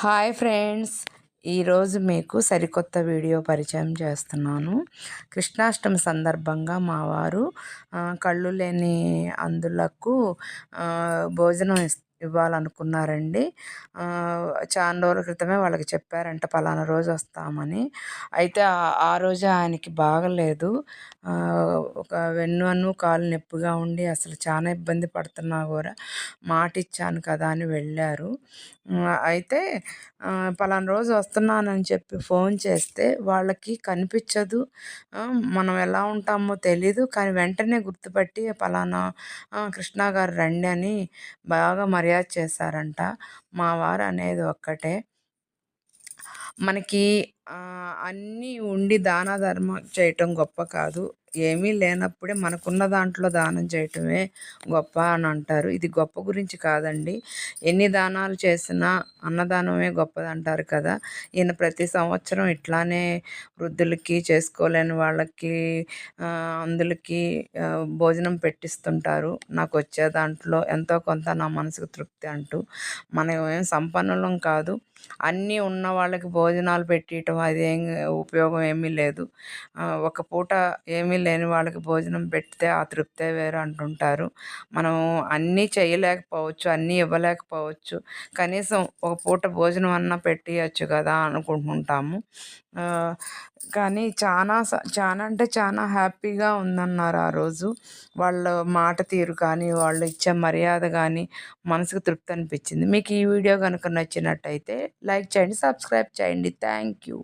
Hi friends, ఈరోజు మీకు సరికొత్త వీడియో పరిచయం చేస్తున్నాను. కృష్ణాష్టమి సందర్భంగా మా వారు కళ్ళు లేని అందులకు భోజనం ఇవ్వాలనుకున్నారండి. చాలా రోజుల క్రితమే వాళ్ళకి చెప్పారంట పలానా రోజు వస్తామని. అయితే ఆ రోజే ఆయనకి బాగలేదు. ఒక వెన్ను కాలు నొప్పిగా ఉండి అసలు చాలా ఇబ్బంది పడుతున్నా కూడా మాట ఇచ్చాను కదా అని వెళ్ళారు. అయితే పలానా రోజు వస్తున్నానని చెప్పి ఫోన్ చేస్తే వాళ్ళకి కనిపించదు. మనం ఎలా ఉంటామో తెలీదు. కానీ వెంటనే గుర్తుపట్టి పలానా కృష్ణ గారు రండి అని బాగా మర్యాద చేశారంట. మా వారు అనేది ఒక్కటే, మనకి అన్నీ ఉండి దాన ధర్మం చేయటం గొప్ప కాదు. ఏమీ లేనప్పుడే మనకున్న దాంట్లో దానం చేయటమే గొప్ప అని అంటారు. ఇది గొప్ప గురించి కాదండి. ఎన్ని దానాలు చేసినా అన్నదానమే గొప్పదంటారు కదా. ఈయన ప్రతి సంవత్సరం ఇట్లానే వృద్ధులకి, చేసుకోలేని వాళ్ళకి, అందులకి భోజనం పెట్టిస్తుంటారు. నాకు వచ్చే దాంట్లో ఎంతో కొంత నా మనసుకు తృప్తి అంటూ. మనం ఏం సంపన్నులం కాదు. అన్నీ ఉన్న వాళ్ళకి భోజనాలు పెట్టియటం అదేం ఉపయోగం ఏమీ లేదు. ఒక పూట ఏమీ లేని వాళ్ళకి భోజనం పెడితే ఆ తృప్తే వేరు అంటుంటారు. మనం అన్నీ చేయలేకపోవచ్చు, అన్నీ ఇవ్వలేకపోవచ్చు. కనీసం ఒక పూట భోజనం అన్నా పెట్టియచ్చు కదా అనుకుంటుంటాము. కానీ చాలా అంటే చాలా హ్యాపీగా ఉందన్నారు ఆ రోజు. వాళ్ళ మాట తీరు కానీ, వాళ్ళు ఇచ్చే మర్యాద కానీ మనసుకు తృప్తి అనిపించింది. మీకు ఈ వీడియో కనుక నచ్చినట్టయితే లైక్ చేయండి, సబ్స్క్రైబ్ చేయండి. Thank you.